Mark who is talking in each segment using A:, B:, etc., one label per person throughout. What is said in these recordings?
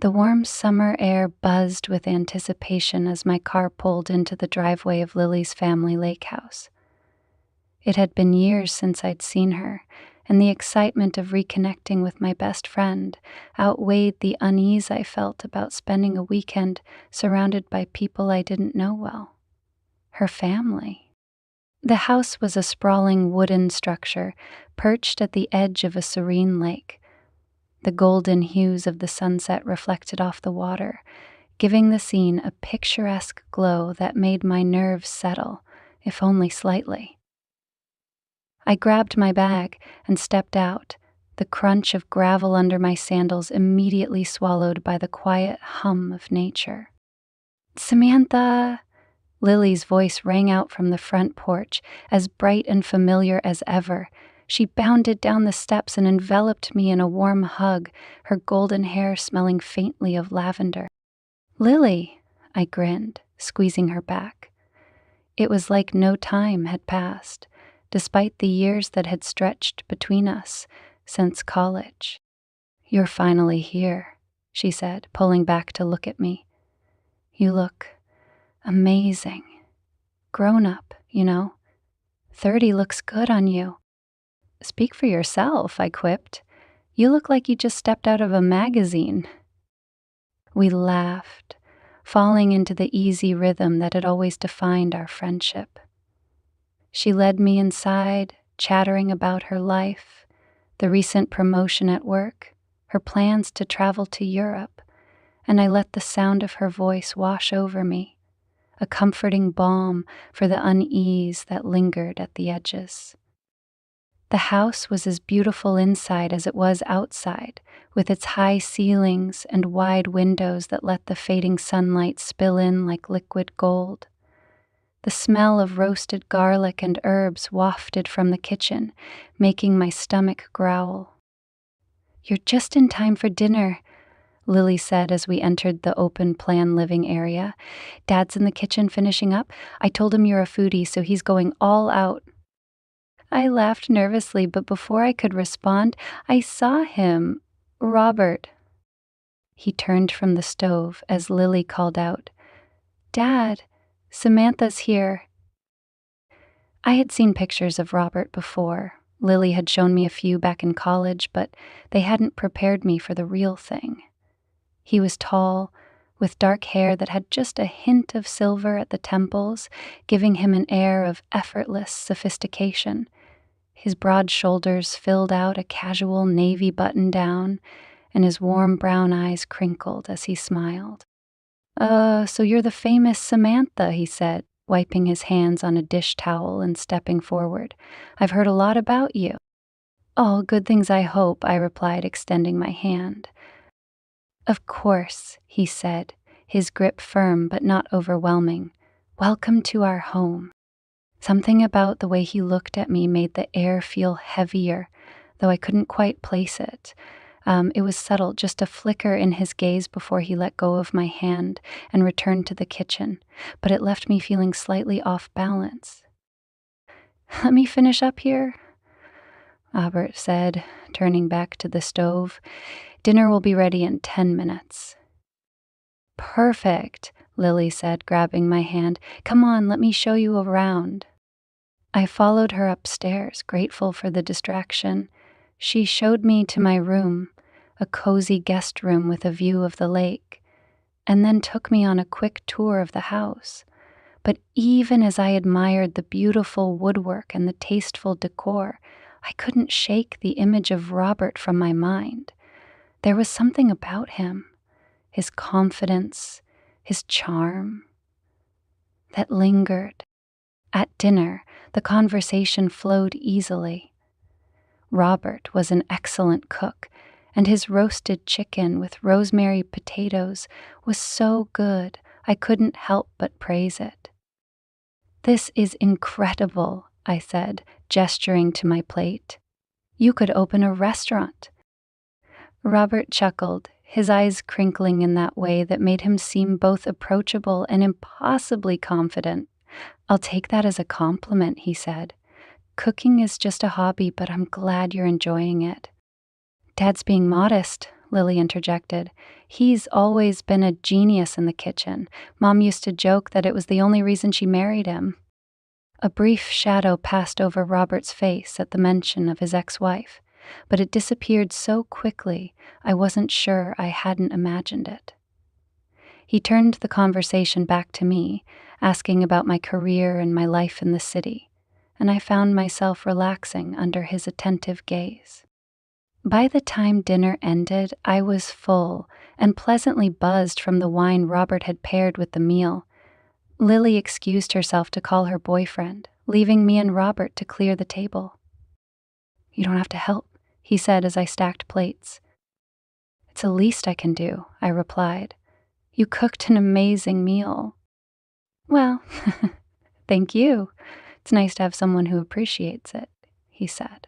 A: The warm summer air buzzed with anticipation as my car pulled into the driveway of Lily's family lake house. It had been years since I'd seen her, and the excitement of reconnecting with my best friend outweighed the unease I felt about spending a weekend surrounded by people I didn't know well. Her family. The house was a sprawling wooden structure perched at the edge of a serene lake. The golden hues of the sunset reflected off the water, giving the scene a picturesque glow that made my nerves settle, if only slightly. I grabbed my bag and stepped out, the crunch of gravel under my sandals immediately swallowed by the quiet hum of nature. "Samantha!" Lily's voice rang out from the front porch, as bright and familiar as ever. She bounded down the steps and enveloped me in a warm hug, her golden hair smelling faintly of lavender. "Lily," I grinned, squeezing her back. It was like no time had passed, despite the years that had stretched between us since college. "You're finally here," she said, pulling back to look at me. "You look amazing. Grown up, you know. 30 looks good on you." "Speak for yourself," I quipped. "You look like you just stepped out of a magazine." We laughed, falling into the easy rhythm that had always defined our friendship. She led me inside, chattering about her life, the recent promotion at work, her plans to travel to Europe, and I let the sound of her voice wash over me, a comforting balm for the unease that lingered at the edges. The house was as beautiful inside as it was outside, with its high ceilings and wide windows that let the fading sunlight spill in like liquid gold. The smell of roasted garlic and herbs wafted from the kitchen, making my stomach growl. "You're just in time for dinner," Lily said as we entered the open-plan living area. "Dad's in the kitchen finishing up. I told him you're a foodie, so he's going all out." I laughed nervously, but before I could respond, I saw him. "Robert." He turned from the stove as Lily called out, "Dad, Samantha's here." I had seen pictures of Robert before. Lily had shown me a few back in college, but they hadn't prepared me for the real thing. He was tall, with dark hair that had just a hint of silver at the temples, giving him an air of effortless sophistication. His broad shoulders filled out a casual navy button-down, and his warm brown eyes crinkled as he smiled. So you're the famous Samantha," he said, wiping his hands on a dish towel and stepping forward. "I've heard a lot about you." "All good things, I hope," I replied, extending my hand. "Of course," he said, his grip firm but not overwhelming. "Welcome to our home." Something about the way he looked at me made the air feel heavier, though I couldn't quite place it. It was subtle, just a flicker in his gaze before he let go of my hand and returned to the kitchen, but it left me feeling slightly off balance. "Let me finish up here," Robert said, turning back to the stove. "Dinner will be ready in 10 minutes. "Perfect," Lily said, grabbing my hand. "Come on, let me show you around." I followed her upstairs, grateful for the distraction. She showed me to my room, a cozy guest room with a view of the lake, and then took me on a quick tour of the house. But even as I admired the beautiful woodwork and the tasteful decor, I couldn't shake the image of Robert from my mind. There was something about him, his confidence, his charm, that lingered. At dinner, the conversation flowed easily. Robert was an excellent cook, and his roasted chicken with rosemary potatoes was so good I couldn't help but praise it. "This is incredible," I said, gesturing to my plate. "You could open a restaurant." Robert chuckled, his eyes crinkling in that way that made him seem both approachable and impossibly confident. "I'll take that as a compliment," he said. "Cooking is just a hobby, but I'm glad you're enjoying it." "Dad's being modest," Lily interjected. He's always been a genius in the kitchen. Mom used to joke that it was the only reason she married him. A brief shadow passed over Robert's face at the mention of his ex-wife, but it disappeared so quickly I wasn't sure I hadn't imagined it. He turned the conversation back to me, asking about my career and my life in the city, and I found myself relaxing under his attentive gaze. By the time dinner ended, I was full and pleasantly buzzed from the wine Robert had paired with the meal. Lily excused herself to call her boyfriend, leaving me and Robert to clear the table. "You don't have to help," he said as I stacked plates. "It's the least I can do," I replied. "You cooked an amazing meal." "Well, thank you. It's nice to have someone who appreciates it," he said,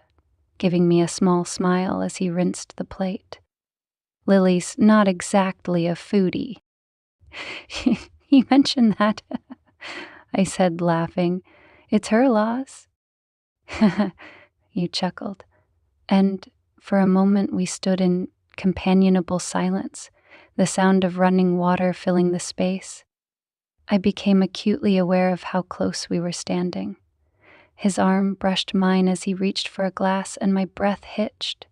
A: giving me a small smile as he rinsed the plate. "Lily's not exactly a foodie." "You mentioned that," I said, laughing. "It's her loss." You chuckled, and for a moment we stood in companionable silence, the sound of running water filling the space. I became acutely aware of how close we were standing. His arm brushed mine as he reached for a glass, and my breath hitched.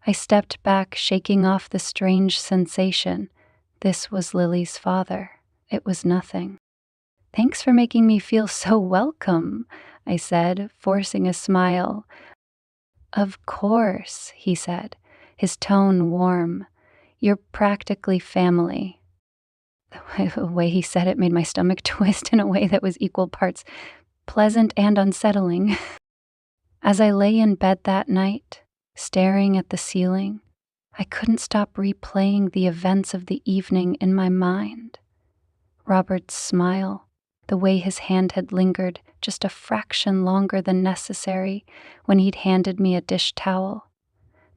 A: I stepped back, shaking off the strange sensation. This was Lily's father. It was nothing. "Thanks for making me feel so welcome," I said, forcing a smile. "Of course," he said, his tone warm. "You're practically family." The way he said it made my stomach twist in a way that was equal parts pleasant and unsettling. As I lay in bed that night, staring at the ceiling, I couldn't stop replaying the events of the evening in my mind. Robert's smile, the way his hand had lingered just a fraction longer than necessary when he'd handed me a dish towel,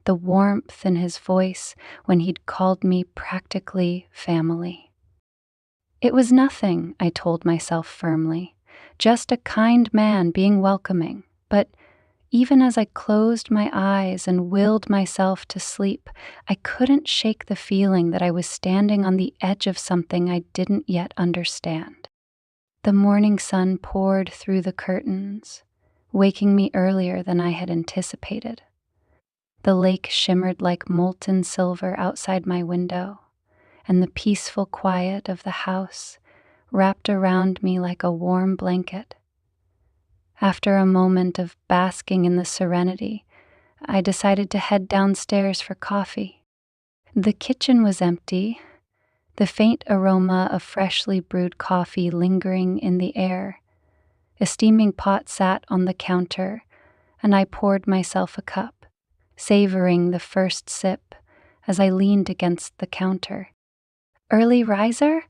A: the warmth in his voice when he'd called me practically family. It was nothing, I told myself firmly, just a kind man being welcoming, but even as I closed my eyes and willed myself to sleep, I couldn't shake the feeling that I was standing on the edge of something I didn't yet understand. The morning sun poured through the curtains, waking me earlier than I had anticipated. The lake shimmered like molten silver outside my window, and the peaceful quiet of the house wrapped around me like a warm blanket. After a moment of basking in the serenity, I decided to head downstairs for coffee. The kitchen was empty, the faint aroma of freshly brewed coffee lingering in the air. A steaming pot sat on the counter, and I poured myself a cup, savoring the first sip as I leaned against the counter. "Early riser?"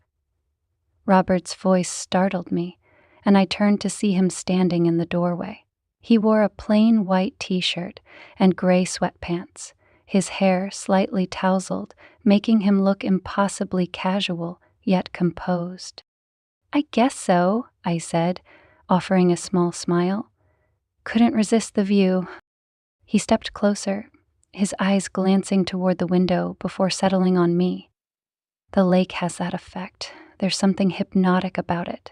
A: Robert's voice startled me, and I turned to see him standing in the doorway. He wore a plain white t-shirt and gray sweatpants, his hair slightly tousled, making him look impossibly casual, yet composed. "I guess so," I said, offering a small smile. "Couldn't resist the view." He stepped closer, his eyes glancing toward the window before settling on me. The lake has that effect. There's something hypnotic about it.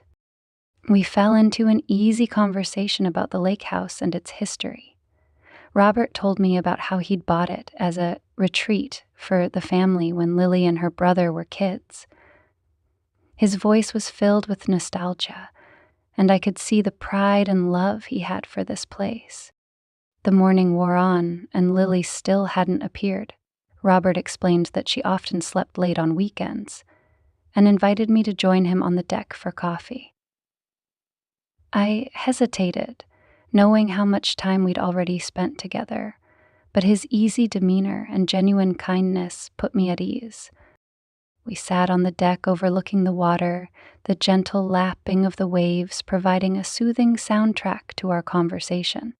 A: We fell into an easy conversation about the lake house and its history. Robert told me about how he'd bought it as a retreat for the family when Lily and her brother were kids. His voice was filled with nostalgia, and I could see the pride and love he had for this place. The morning wore on, and Lily still hadn't appeared. Robert explained that she often slept late on weekends, and invited me to join him on the deck for coffee. I hesitated, knowing how much time we'd already spent together, but his easy demeanor and genuine kindness put me at ease. We sat on the deck overlooking the water, the gentle lapping of the waves providing a soothing soundtrack to our conversation.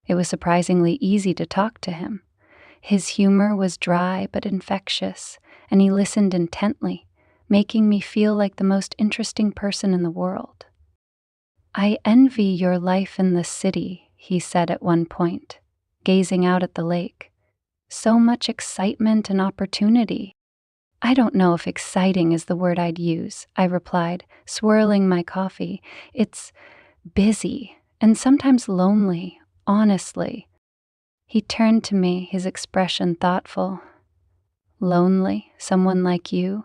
A: It was surprisingly easy to talk to him. His humor was dry but infectious, and he listened intently, making me feel like the most interesting person in the world. "I envy your life in the city," he said at one point, gazing out at the lake. So much excitement and opportunity. I don't know if exciting is the word I'd use, I replied, swirling my coffee. It's busy and sometimes lonely, honestly. He turned to me, his expression thoughtful. Lonely, someone like you?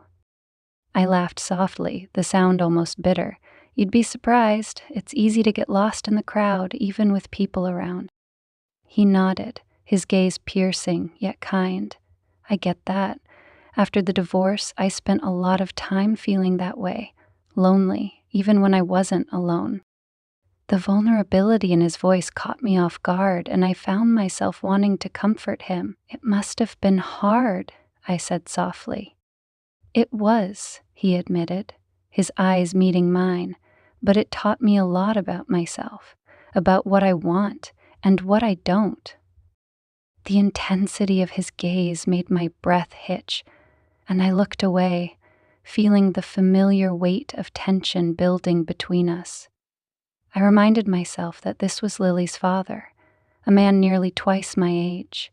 A: I laughed softly, the sound almost bitter. You'd be surprised. It's easy to get lost in the crowd, even with people around. He nodded, his gaze piercing, yet kind. I get that. After the divorce, I spent a lot of time feeling that way, lonely, even when I wasn't alone. The vulnerability in his voice caught me off guard, and I found myself wanting to comfort him. It must have been hard, I said softly. It was, he admitted, his eyes meeting mine, but it taught me a lot about myself, about what I want and what I don't. The intensity of his gaze made my breath hitch, and I looked away, feeling the familiar weight of tension building between us. I reminded myself that this was Lily's father, a man nearly twice my age,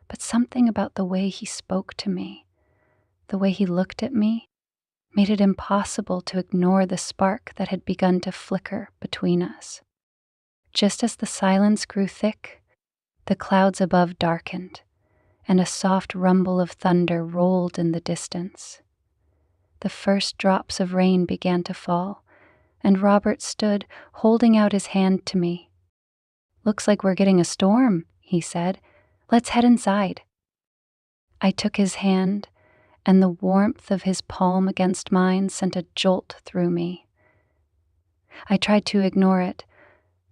A: but something about the way he spoke to me, the way he looked at me, made it impossible to ignore the spark that had begun to flicker between us. Just as the silence grew thick, the clouds above darkened, and a soft rumble of thunder rolled in the distance. The first drops of rain began to fall, and Robert stood holding out his hand to me. "Looks like we're getting a storm," he said. "Let's head inside." I took his hand, and the warmth of his palm against mine sent a jolt through me. I tried to ignore it,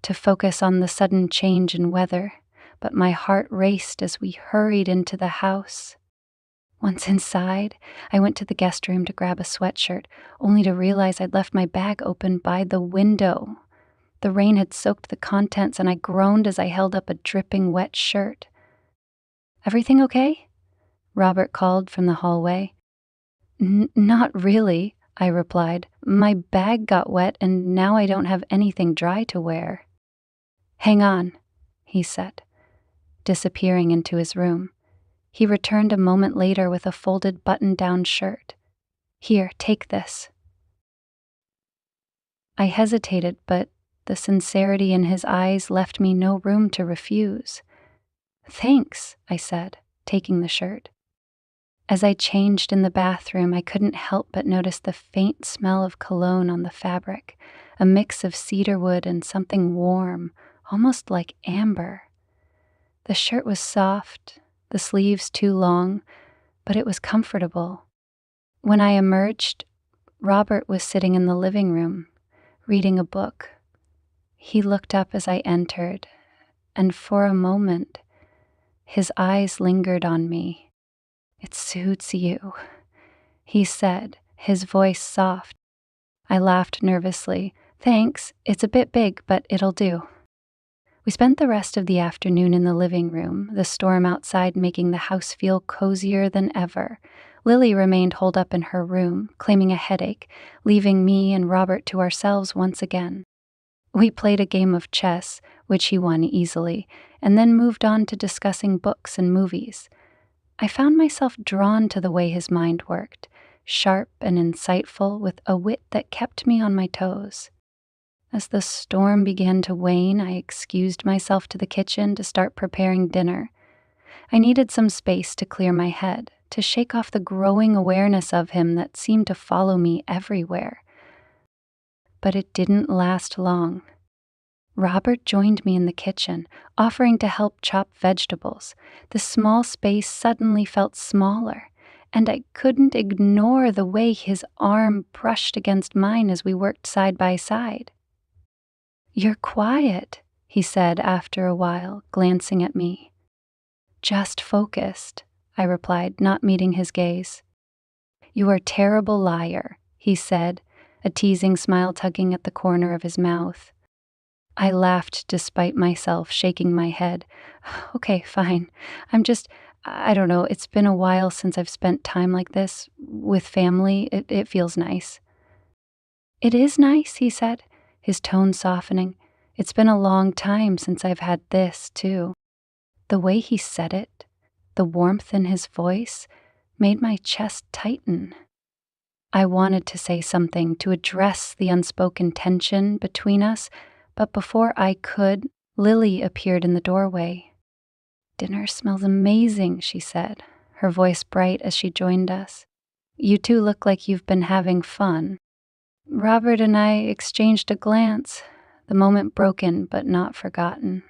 A: to focus on the sudden change in weather, but my heart raced as we hurried into the house. Once inside, I went to the guest room to grab a sweatshirt, only to realize I'd left my bag open by the window. The rain had soaked the contents, and I groaned as I held up a dripping wet shirt. "Everything okay?" Robert called from the hallway. Not really," I replied. "My bag got wet, and now I don't have anything dry to wear." "Hang on," he said, disappearing into his room. He returned a moment later with a folded button-down shirt. "Here, take this." I hesitated, but the sincerity in his eyes left me no room to refuse. "Thanks," I said, taking the shirt. As I changed in the bathroom, I couldn't help but notice the faint smell of cologne on the fabric, a mix of cedarwood and something warm, almost like amber. The shirt was soft, the sleeves too long, but it was comfortable. When I emerged, Robert was sitting in the living room, reading a book. He looked up as I entered, and for a moment, his eyes lingered on me. "It suits you," he said, his voice soft. I laughed nervously. "Thanks, it's a bit big, but it'll do." We spent the rest of the afternoon in the living room, the storm outside making the house feel cozier than ever. Lily remained holed up in her room, claiming a headache, leaving me and Robert to ourselves once again. We played a game of chess, which he won easily, and then moved on to discussing books and movies. I found myself drawn to the way his mind worked, sharp and insightful, with a wit that kept me on my toes. As the storm began to wane, I excused myself to the kitchen to start preparing dinner. I needed some space to clear my head, to shake off the growing awareness of him that seemed to follow me everywhere. But it didn't last long. Robert joined me in the kitchen, offering to help chop vegetables. The small space suddenly felt smaller, and I couldn't ignore the way his arm brushed against mine as we worked side by side. "You're quiet," he said after a while, glancing at me. "Just focused," I replied, not meeting his gaze. "You are a terrible liar," he said, a teasing smile tugging at the corner of his mouth. I laughed despite myself, shaking my head. "Okay, fine. I don't know, it's been a while since I've spent time like this, with family. It feels nice." "It is nice," he said, his tone softening. "It's been a long time since I've had this, too." The way he said it, the the warmth in his voice made my chest tighten. I wanted to say something to address the unspoken tension between us, but before I could, Lily appeared in the doorway. "Dinner smells amazing," she said, her voice bright as she joined us. "You two look like you've been having fun." Robert and I exchanged a glance, the moment broken but not forgotten.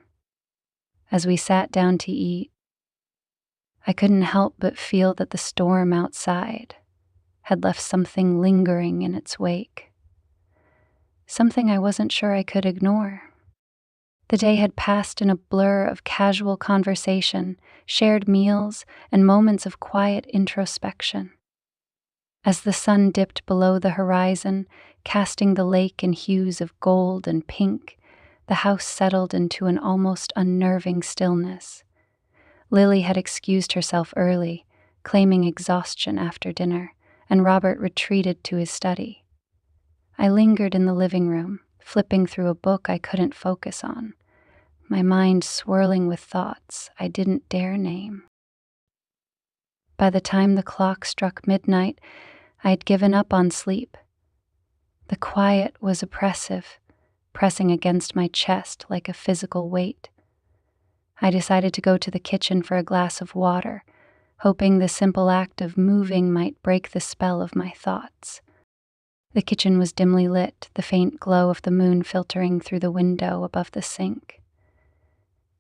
A: As we sat down to eat, I couldn't help but feel that the storm outside had left something lingering in its wake, something I wasn't sure I could ignore. The day had passed in a blur of casual conversation, shared meals, and moments of quiet introspection. As the sun dipped below the horizon, casting the lake in hues of gold and pink, the house settled into an almost unnerving stillness. Lily had excused herself early, claiming exhaustion after dinner, and Robert retreated to his study. I lingered in the living room, flipping through a book I couldn't focus on, my mind swirling with thoughts I didn't dare name. By the time the clock struck midnight, I had given up on sleep. The quiet was oppressive, pressing against my chest like a physical weight. I decided to go to the kitchen for a glass of water, hoping the simple act of moving might break the spell of my thoughts. The kitchen was dimly lit, the faint glow of the moon filtering through the window above the sink.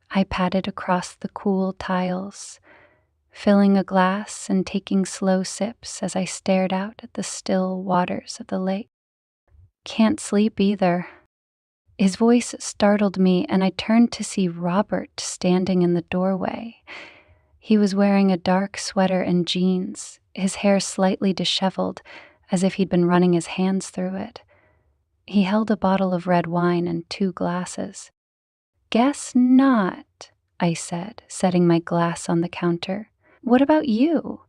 A: I padded across the cool tiles, filling a glass and taking slow sips as I stared out at the still waters of the lake. "Can't sleep either." His voice startled me, and I turned to see Robert standing in the doorway. He was wearing a dark sweater and jeans, his hair slightly disheveled, as if he'd been running his hands through it. He held a bottle of red wine and 2 glasses. "Guess not," I said, setting my glass on the counter. "What about you?"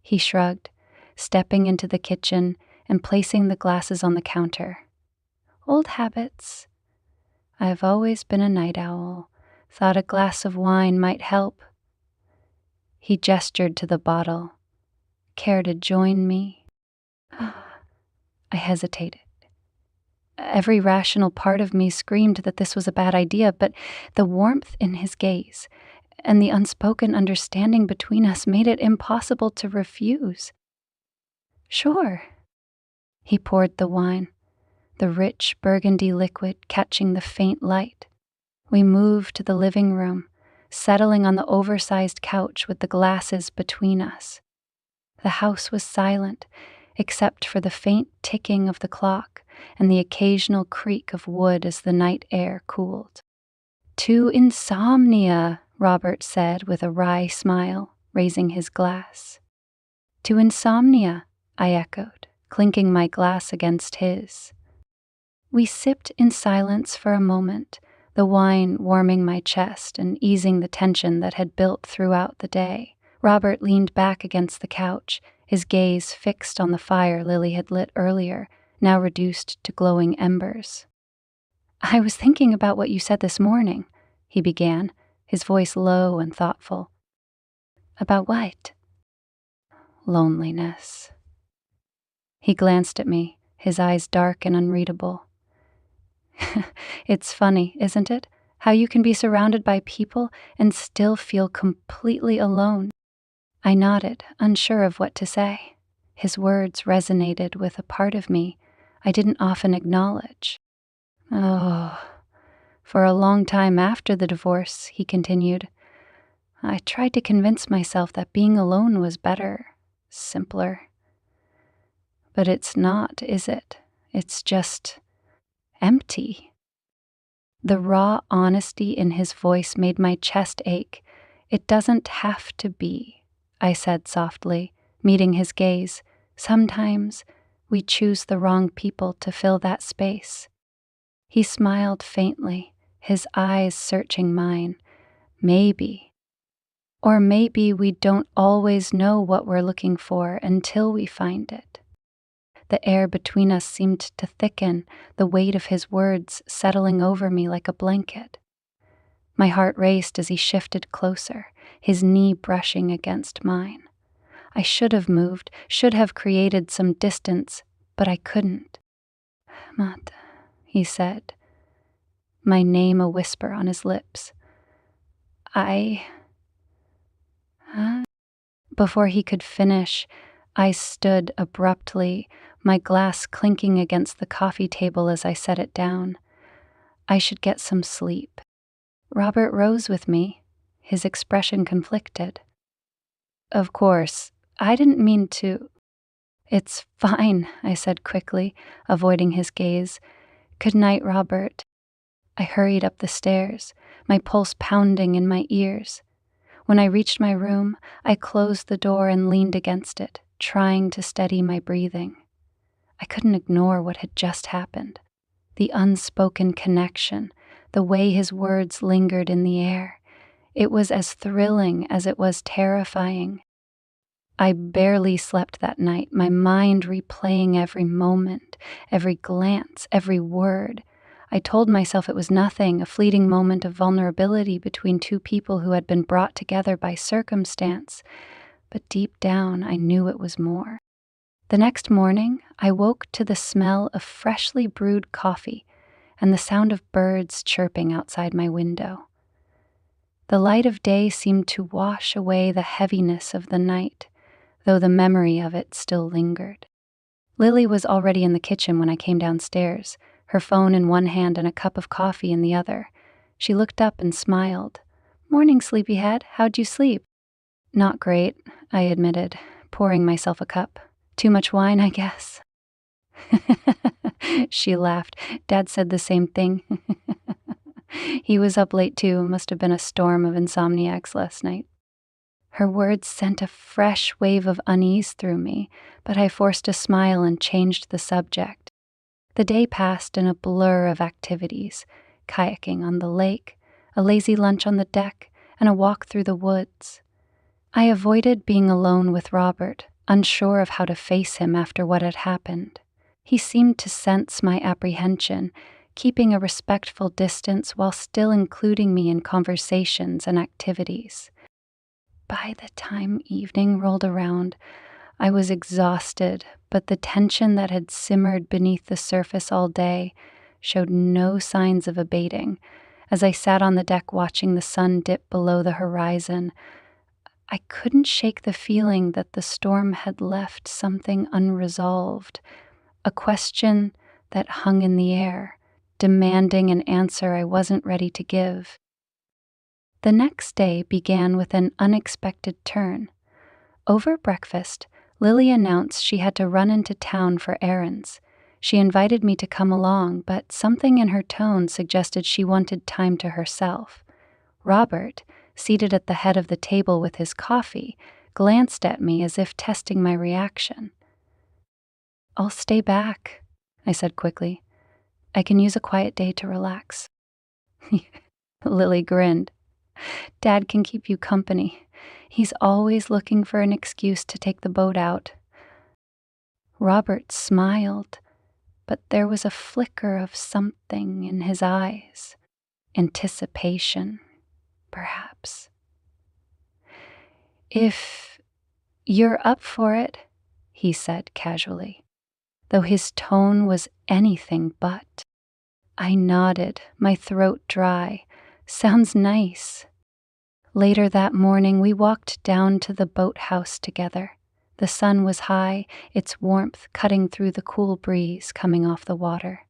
A: He shrugged, stepping into the kitchen and placing the glasses on the counter. "Old habits. I've always been a night owl. Thought a glass of wine might help." He gestured to the bottle. "Care to join me?" I hesitated. Every rational part of me screamed that this was a bad idea, but the warmth in his gaze and the unspoken understanding between us made it impossible to refuse. "Sure." He poured the wine, the rich burgundy liquid catching the faint light. We moved to the living room, settling on the oversized couch with the glasses between us. The house was silent, except for the faint ticking of the clock and the occasional creak of wood as the night air cooled. "To insomnia," Robert said with a wry smile, raising his glass. "To insomnia," I echoed, clinking my glass against his. We sipped in silence for a moment, the wine warming my chest and easing the tension that had built throughout the day. Robert leaned back against the couch, his gaze fixed on the fire Lily had lit earlier, now reduced to glowing embers. "I was thinking about what you said this morning," he began, his voice low and thoughtful. "About what?" "Loneliness." He glanced at me, his eyes dark and unreadable. "It's funny, isn't it? How you can be surrounded by people and still feel completely alone." I nodded, unsure of what to say. His words resonated with a part of me I didn't often acknowledge. "Oh, for a long time after the divorce," he continued, "I tried to convince myself that being alone was better, simpler. But it's not, is it? It's just empty." The raw honesty in his voice made my chest ache. "It doesn't have to be," I said softly, meeting his gaze. "Sometimes we choose the wrong people to fill that space." He smiled faintly, his eyes searching mine. "Maybe. Or maybe we don't always know what we're looking for until we find it." The air between us seemed to thicken, the weight of his words settling over me like a blanket. My heart raced as he shifted closer, his knee brushing against mine. I should have moved, should have created some distance, but I couldn't. "Mata," he said, my name a whisper on his lips. I... Huh? Before he could finish, I stood abruptly, my glass clinking against the coffee table as I set it down. I should get some sleep. Robert rose with me, his expression conflicted. "Of course, I didn't mean to—" "It's fine," I said quickly, avoiding his gaze. "Good night, Robert." I hurried up the stairs, my pulse pounding in my ears. When I reached my room, I closed the door and leaned against it, trying to steady my breathing. I couldn't ignore what had just happened. The unspoken connection, the way his words lingered in the air. It was as thrilling as it was terrifying. I barely slept that night, my mind replaying every moment, every glance, every word. I told myself it was nothing, a fleeting moment of vulnerability between two people who had been brought together by circumstance. But deep down, I knew it was more. The next morning, I woke to the smell of freshly brewed coffee and the sound of birds chirping outside my window. The light of day seemed to wash away the heaviness of the night, though the memory of it still lingered. Lily was already in the kitchen when I came downstairs, her phone in one hand and a cup of coffee in the other. She looked up and smiled. "Morning, sleepyhead. How'd you sleep?" "Not great," I admitted, pouring myself a cup. "Too much wine, I guess." She laughed. "Dad said the same thing." He was up late too. Must have been a storm of insomniacs last night. Her words sent a fresh wave of unease through me, but I forced a smile and changed the subject. The day passed in a blur of activities: kayaking on the lake, a lazy lunch on the deck, and a walk through the woods. I avoided being alone with Robert, unsure of how to face him after what had happened. He seemed to sense my apprehension, keeping a respectful distance while still including me in conversations and activities. By the time evening rolled around, I was exhausted, but the tension that had simmered beneath the surface all day showed no signs of abating. As I sat on the deck watching the sun dip below the horizon, I couldn't shake the feeling that the storm had left something unresolved, a question that hung in the air, demanding an answer I wasn't ready to give. The next day began with an unexpected turn. Over breakfast, Lily announced she had to run into town for errands. She invited me to come along, but something in her tone suggested she wanted time to herself. Robert, seated at the head of the table with his coffee, glanced at me as if testing my reaction. "I'll stay back," I said quickly. "I can use a quiet day to relax." Lily grinned. "Dad can keep you company. He's always looking for an excuse to take the boat out." Robert smiled, but there was a flicker of something in his eyes. Anticipation, perhaps. "If you're up for it," he said casually, though his tone was anything but. I nodded, my throat dry. "Sounds nice." Later that morning, we walked down to the boathouse together. The sun was high, its warmth cutting through the cool breeze coming off the water.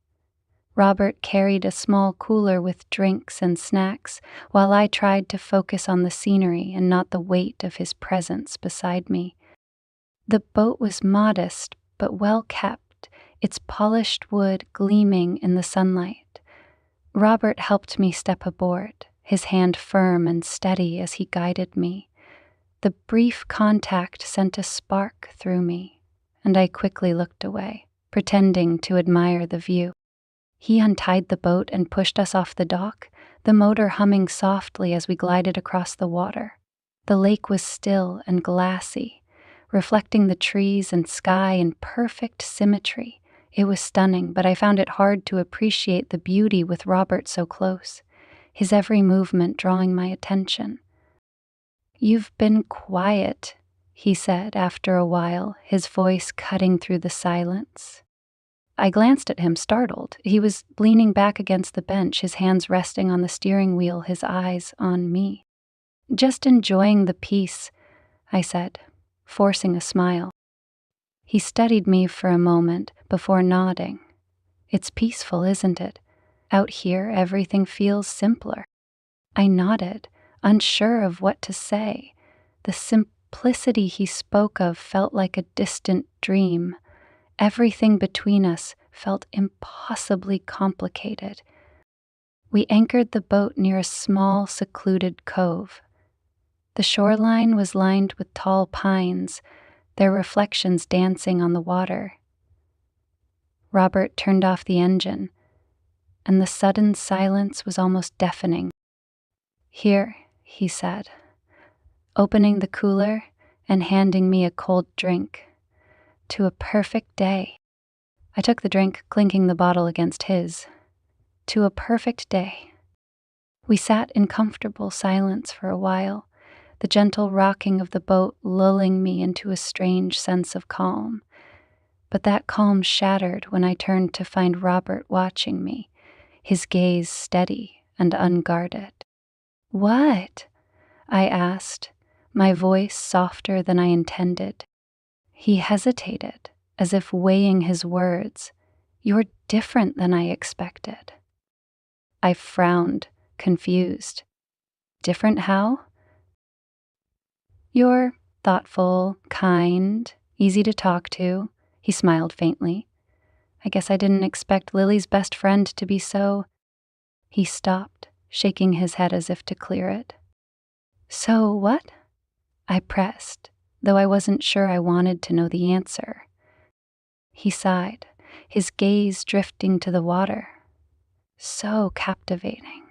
A: Robert carried a small cooler with drinks and snacks, while I tried to focus on the scenery and not the weight of his presence beside me. The boat was modest, but well kept, its polished wood gleaming in the sunlight. Robert helped me step aboard, his hand firm and steady as he guided me. The brief contact sent a spark through me, and I quickly looked away, pretending to admire the view. He untied the boat and pushed us off the dock, the motor humming softly as we glided across the water. The lake was still and glassy, reflecting the trees and sky in perfect symmetry. It was stunning, but I found it hard to appreciate the beauty with Robert so close. his every movement drawing my attention. "You've been quiet," he said after a while, his voice cutting through the silence. I glanced at him, startled. He was leaning back against the bench, his hands resting on the steering wheel, his eyes on me. "Just enjoying the peace," I said, forcing a smile. He studied me for a moment before nodding. "It's peaceful, isn't it? Out here, everything feels simpler." I nodded, unsure of what to say. The simplicity he spoke of felt like a distant dream. Everything between us felt impossibly complicated. We anchored the boat near a small, secluded cove. The shoreline was lined with tall pines, their reflections dancing on the water. Robert turned off the engine, and the sudden silence was almost deafening. "Here," he said, opening the cooler and handing me a cold drink. "To a perfect day." I took the drink, clinking the bottle against his. "To a perfect day." We sat in comfortable silence for a while, the gentle rocking of the boat lulling me into a strange sense of calm. But that calm shattered when I turned to find Robert watching me, his gaze steady and unguarded. "What?" I asked, my voice softer than I intended. He hesitated, as if weighing his words. "You're different than I expected." I frowned, confused. "Different how?" "You're thoughtful, kind, easy to talk to." He smiled faintly. "I guess I didn't expect Lily's best friend to be so—" He stopped, shaking his head as if to clear it. "So what?" I pressed, though I wasn't sure I wanted to know the answer. He sighed, his gaze drifting to the water. "So captivating."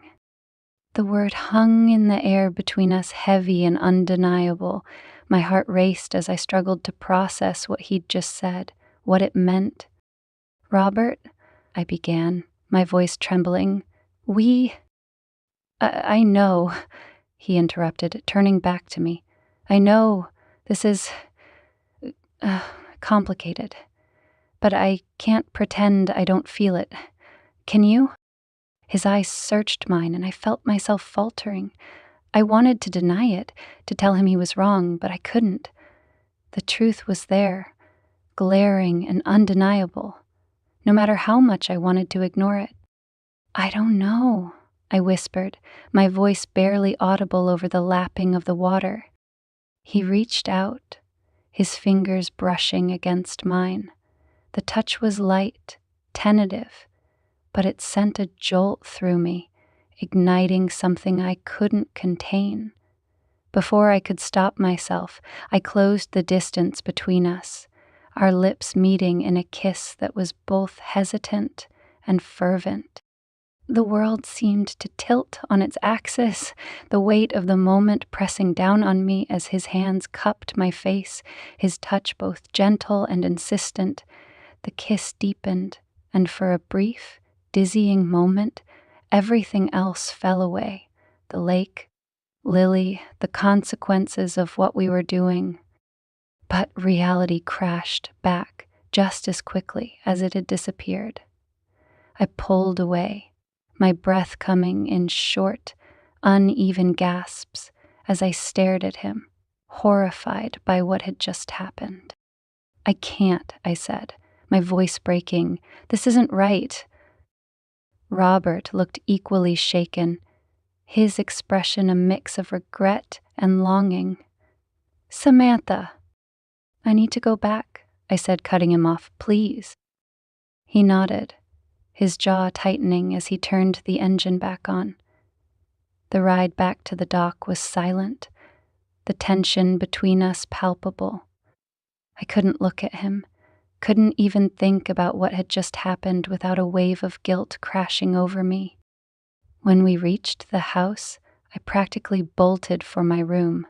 A: The word hung in the air between us, heavy and undeniable. My heart raced as I struggled to process what he'd just said, what it meant. "Robert," I began, my voice trembling, I know," he interrupted, turning back to me. "I know this is complicated, but I can't pretend I don't feel it. Can you?" His eyes searched mine, and I felt myself faltering. I wanted to deny it, to tell him he was wrong, but I couldn't. The truth was there, glaring and undeniable, no matter how much I wanted to ignore it. "I don't know," I whispered, my voice barely audible over the lapping of the water. He reached out, his fingers brushing against mine. The touch was light, tentative, but it sent a jolt through me, igniting something I couldn't contain. Before I could stop myself, I closed the distance between us, our lips meeting in a kiss that was both hesitant and fervent. The world seemed to tilt on its axis, the weight of the moment pressing down on me as his hands cupped my face, his touch both gentle and insistent. The kiss deepened, and for a brief, dizzying moment, everything else fell away. The lake, Lily, the consequences of what we were doing. But reality crashed back just as quickly as it had disappeared. I pulled away, my breath coming in short, uneven gasps as I stared at him, horrified by what had just happened. "I can't," I said, my voice breaking. "This isn't right." Robert looked equally shaken, his expression a mix of regret and longing. "Samantha." "I need to go back," I said, cutting him off. "Please." He nodded, his jaw tightening as he turned the engine back on. The ride back to the dock was silent, the tension between us palpable. I couldn't look at him, couldn't even think about what had just happened without a wave of guilt crashing over me. When we reached the house, I practically bolted for my room,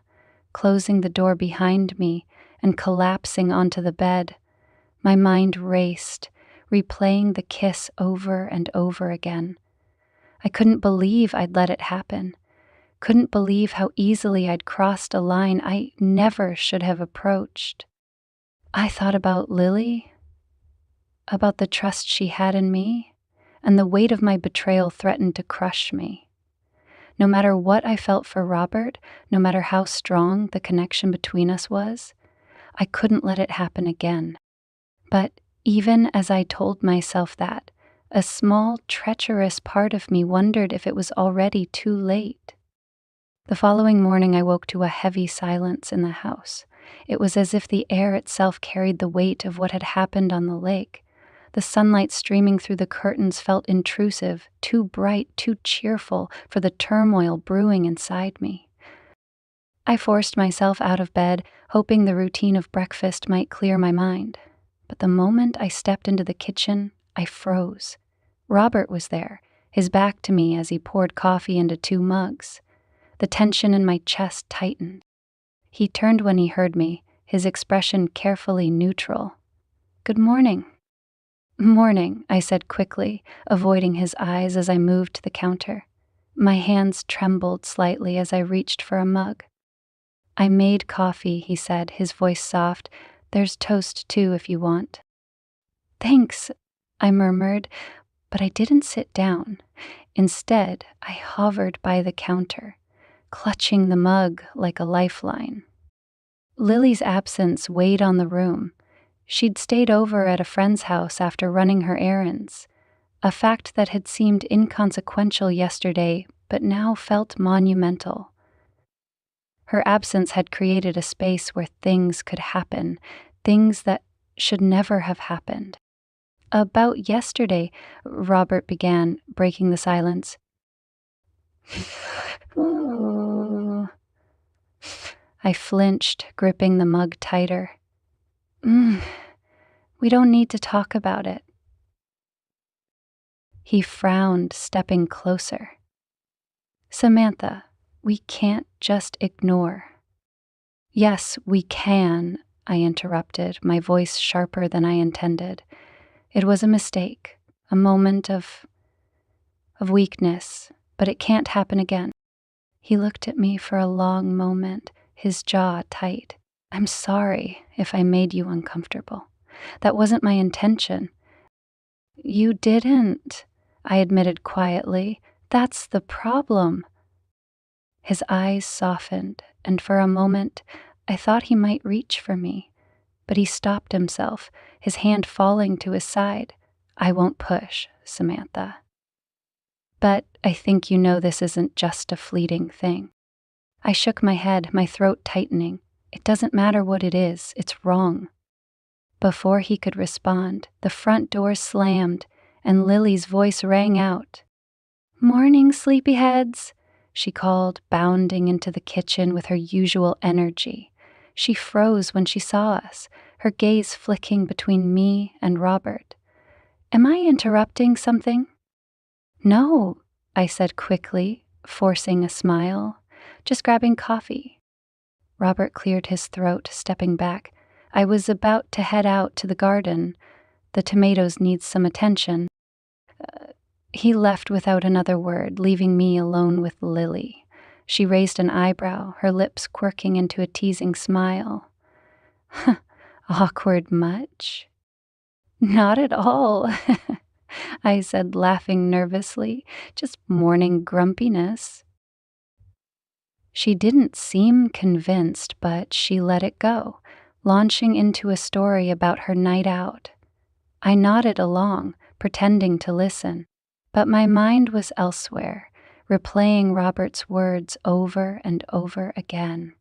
A: closing the door behind me and collapsing onto the bed. My mind raced, replaying the kiss over and over again. I couldn't believe I'd let it happen. Couldn't believe how easily I'd crossed a line I never should have approached. I thought about Lily, about the trust she had in me, and the weight of my betrayal threatened to crush me. No matter what I felt for Robert, no matter how strong the connection between us was, I couldn't let it happen again. But even as I told myself that, a small, treacherous part of me wondered if it was already too late. The following morning, I woke to a heavy silence in the house. It was as if the air itself carried the weight of what had happened on the lake. The sunlight streaming through the curtains felt intrusive, too bright, too cheerful for the turmoil brewing inside me. I forced myself out of bed, hoping the routine of breakfast might clear my mind. But the moment I stepped into the kitchen, I froze. Robert was there, his back to me as he poured coffee into 2 mugs. The tension in my chest tightened. He turned when he heard me, his expression carefully neutral. "Good morning." "Morning," I said quickly, avoiding his eyes as I moved to the counter. My hands trembled slightly as I reached for a mug. "I made coffee," he said, his voice soft. "There's toast, too, if you want." "Thanks," I murmured, but I didn't sit down. Instead, I hovered by the counter, clutching the mug like a lifeline. Lily's absence weighed on the room. She'd stayed over at a friend's house after running her errands, a fact that had seemed inconsequential yesterday but now felt monumental. Her absence had created a space where things could happen, things that should never have happened. "About yesterday," Robert began, breaking the silence. I flinched, gripping the mug tighter. We don't need to talk about it." He frowned, stepping closer. "Samantha, we can't just ignore." "Yes, we can," I interrupted, my voice sharper than I intended. "It was a mistake, a moment of weakness, but it can't happen again." He looked at me for a long moment, his jaw tight. "I'm sorry if I made you uncomfortable. That wasn't my intention." "You didn't," I admitted quietly. "That's the problem." His eyes softened, and for a moment I thought he might reach for me, but he stopped himself, his hand falling to his side. "I won't push, Samantha. But I think you know this isn't just a fleeting thing." I shook my head, my throat tightening. "It doesn't matter what it is, it's wrong." Before he could respond, the front door slammed, and Lily's voice rang out. "Morning, sleepyheads," she called, bounding into the kitchen with her usual energy. She froze when she saw us, her gaze flicking between me and Robert. "Am I interrupting something?" "No," I said quickly, forcing a smile. "Just grabbing coffee." Robert cleared his throat, stepping back. "I was about to head out to the garden. The tomatoes need some attention." He left without another word, leaving me alone with Lily. She raised an eyebrow, her lips quirking into a teasing smile. "Awkward much?" "Not at all," I said, laughing nervously. "Just morning grumpiness." She didn't seem convinced, but she let it go, launching into a story about her night out. I nodded along, pretending to listen, but my mind was elsewhere, replaying Robert's words over and over again.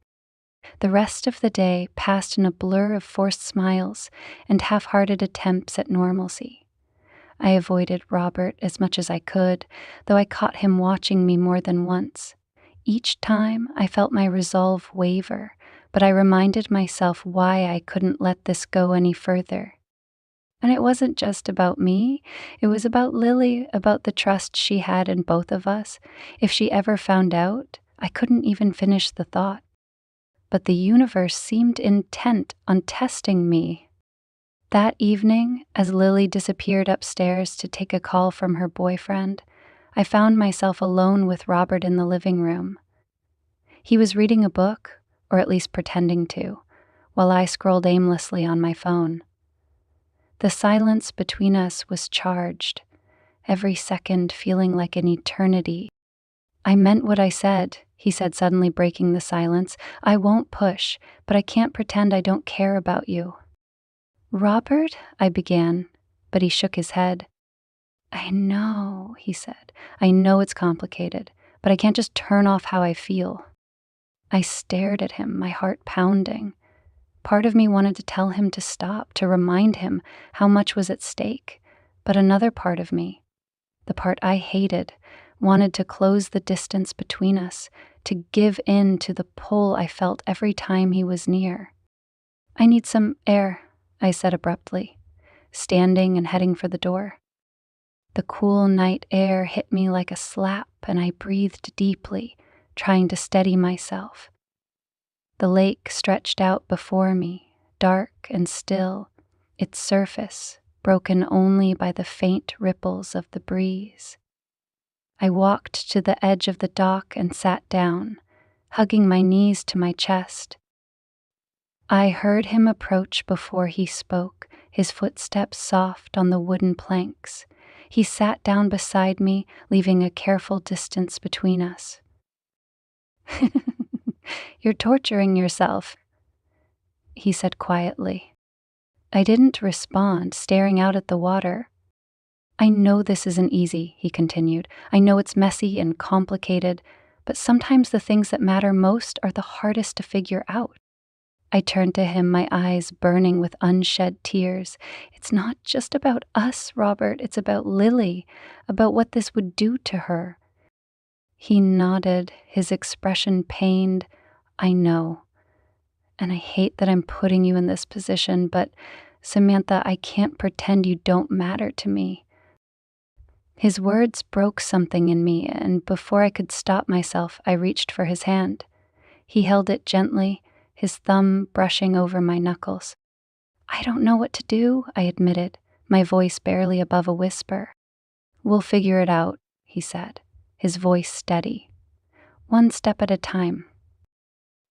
A: The rest of the day passed in a blur of forced smiles and half-hearted attempts at normalcy. I avoided Robert as much as I could, though I caught him watching me more than once. Each time I felt my resolve waver, but I reminded myself why I couldn't let this go any further. And it wasn't just about me, it was about Lily, about the trust she had in both of us. If she ever found out, I couldn't even finish the thought. But the universe seemed intent on testing me. That evening, as Lily disappeared upstairs to take a call from her boyfriend, I found myself alone with Robert in the living room. He was reading a book, or at least pretending to, while I scrolled aimlessly on my phone. The silence between us was charged, every second feeling like an eternity. "I meant what I said," he said, suddenly breaking the silence. "I won't push, but I can't pretend I don't care about you." "Robert," I began, but he shook his head. "I know," he said. "I know it's complicated, but I can't just turn off how I feel." I stared at him, my heart pounding. Part of me wanted to tell him to stop, to remind him how much was at stake, but another part of me, the part I hated, wanted to close the distance between us, to give in to the pull I felt every time he was near. "I need some air," I said abruptly, standing and heading for the door. The cool night air hit me like a slap, and I breathed deeply, trying to steady myself. The lake stretched out before me, dark and still, its surface broken only by the faint ripples of the breeze. I walked to the edge of the dock and sat down, hugging my knees to my chest. I heard him approach before he spoke, his footsteps soft on the wooden planks. He sat down beside me, leaving a careful distance between us. "You're torturing yourself," he said quietly. I didn't respond, staring out at the water. "I know this isn't easy," he continued. "I know it's messy and complicated, but sometimes the things that matter most are the hardest to figure out." I turned to him, my eyes burning with unshed tears. "It's not just about us, Robert. It's about Lily, about what this would do to her." He nodded, his expression pained. "I know. And I hate that I'm putting you in this position, but Samantha, I can't pretend you don't matter to me." His words broke something in me, and before I could stop myself, I reached for his hand. He held it gently, his thumb brushing over my knuckles. "I don't know what to do," I admitted, my voice barely above a whisper. "We'll figure it out," he said, his voice steady. "One step at a time."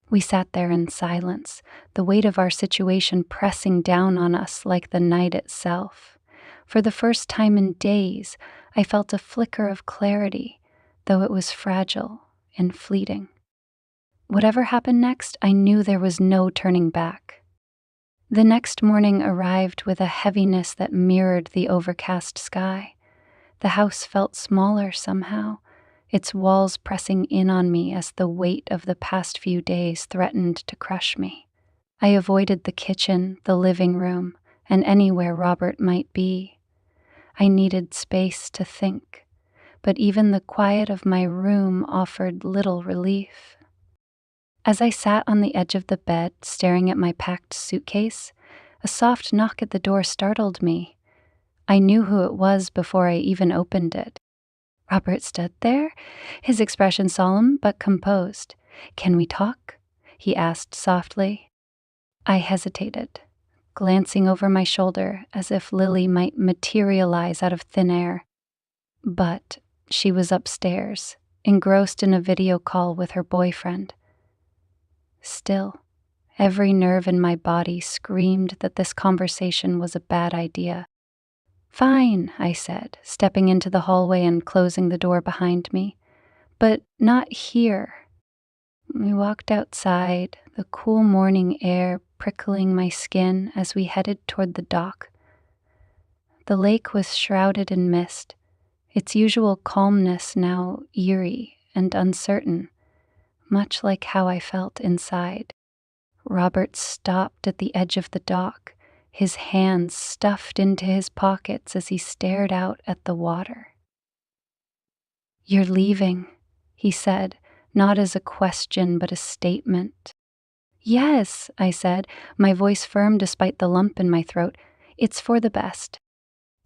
A: We sat there in silence, the weight of our situation pressing down on us like the night itself. For the first time in days, I felt a flicker of clarity, though it was fragile and fleeting. Whatever happened next, I knew there was no turning back. The next morning arrived with a heaviness that mirrored the overcast sky. The house felt smaller somehow, its walls pressing in on me as the weight of the past few days threatened to crush me. I avoided the kitchen, the living room, and anywhere Robert might be. I needed space to think, but even the quiet of my room offered little relief. As I sat on the edge of the bed, staring at my packed suitcase, a soft knock at the door startled me. I knew who it was before I even opened it. Robert stood there, his expression solemn but composed. "Can we talk?" he asked softly. I hesitated, glancing over my shoulder as if Lily might materialize out of thin air. But she was upstairs, engrossed in a video call with her boyfriend. Still, every nerve in my body screamed that this conversation was a bad idea. "Fine," I said, stepping into the hallway and closing the door behind me. "But not here." We walked outside, the cool morning air prickling my skin as we headed toward the dock. The lake was shrouded in mist, its usual calmness now eerie and uncertain, much like how I felt inside. Robert stopped at the edge of the dock, his hands stuffed into his pockets as he stared out at the water. "You're leaving," he said, not as a question but a statement. "Yes," I said, my voice firm despite the lump in my throat. "It's for the best."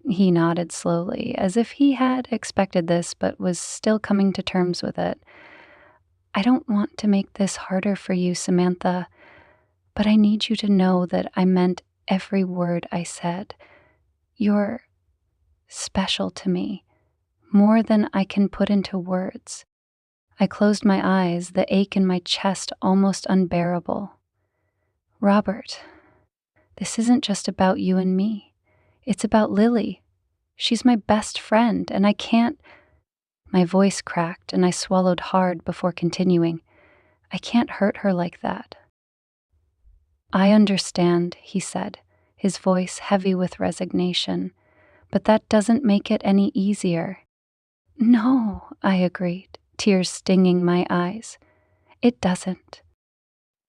A: He nodded slowly, as if he had expected this but was still coming to terms with it. "I don't want to make this harder for you, Samantha, but I need you to know that I meant every word I said. You're special to me, more than I can put into words. I closed my eyes, the ache in my chest almost unbearable. Robert, this isn't just about you and me. It's about Lily. She's my best friend, and I can't. My voice cracked, and I swallowed hard before continuing. I can't hurt her like that. I understand, he said, his voice heavy with resignation, but that doesn't make it any easier. No, I agreed, tears stinging my eyes. It doesn't.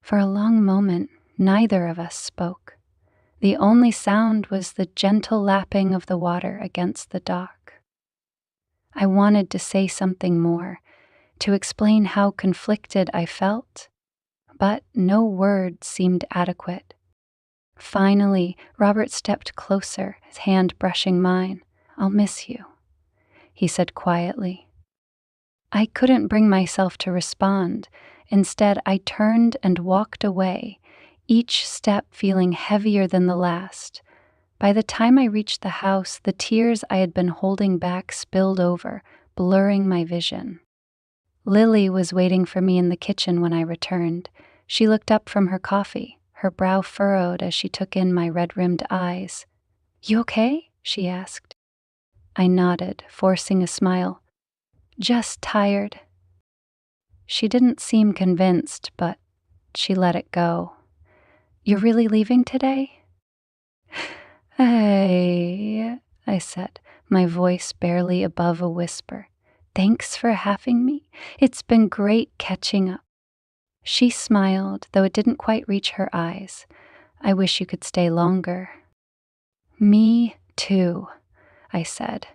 A: For a long moment, neither of us spoke. The only sound was the gentle lapping of the water against the dock. I wanted to say something more, to explain how conflicted I felt, but no word seemed adequate. Finally, Robert stepped closer, his hand brushing mine. I'll miss you, he said quietly. I couldn't bring myself to respond. Instead, I turned and walked away, each step feeling heavier than the last. By the time I reached the house, the tears I had been holding back spilled over, blurring my vision. Lily was waiting for me in the kitchen when I returned. She looked up from her coffee, her brow furrowed as she took in my red-rimmed eyes. You okay? She asked. I nodded, forcing a smile. Just tired. She didn't seem convinced, but she let it go. You're really leaving today? Hey, I said, my voice barely above a whisper. Thanks for having me. It's been great catching up. She smiled, though it didn't quite reach her eyes. I wish you could stay longer. Me too, I said.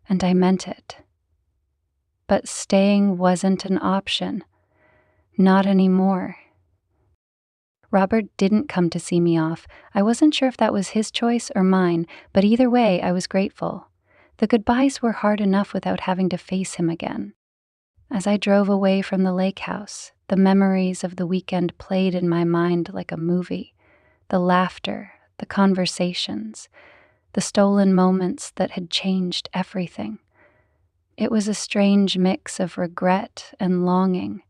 A: And I meant it. But staying wasn't an option. Not anymore. Robert didn't come to see me off. I wasn't sure if that was his choice or mine, but either way, I was grateful. The goodbyes were hard enough without having to face him again. As I drove away from the lake house, the memories of the weekend played in my mind like a movie. The laughter, the conversations, the stolen moments that had changed everything. It was a strange mix of regret and longing,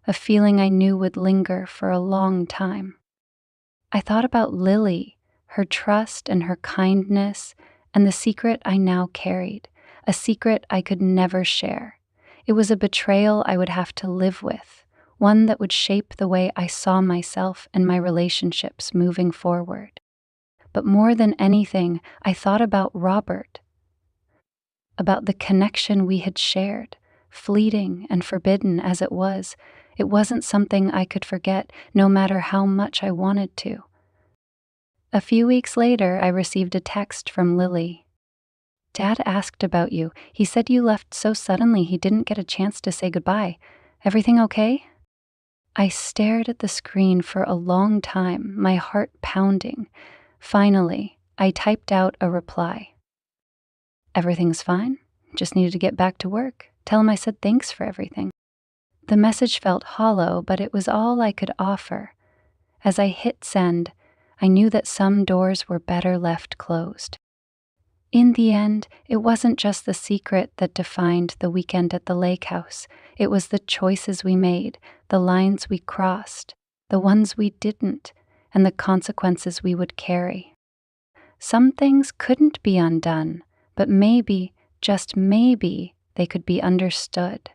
A: a feeling I knew would linger for a long time. I thought about Lily, her trust and her kindness, and the secret I now carried, a secret I could never share. It was a betrayal I would have to live with, one that would shape the way I saw myself and my relationships moving forward. But more than anything, I thought about Robert, about the connection we had shared, fleeting and forbidden as it was. It wasn't something I could forget, no matter how much I wanted to. A few weeks later, I received a text from Lily. Dad asked about you. He said you left so suddenly he didn't get a chance to say goodbye. Everything okay? I stared at the screen for a long time, my heart pounding. Finally, I typed out a reply. Everything's fine. Just needed to get back to work. Tell him I said thanks for everything. The message felt hollow, but it was all I could offer. As I hit send, I knew that some doors were better left closed. In the end, it wasn't just the secret that defined the weekend at the lake house. It was the choices we made, the lines we crossed, the ones we didn't, and the consequences we would carry. Some things couldn't be undone, but maybe, just maybe, they could be understood.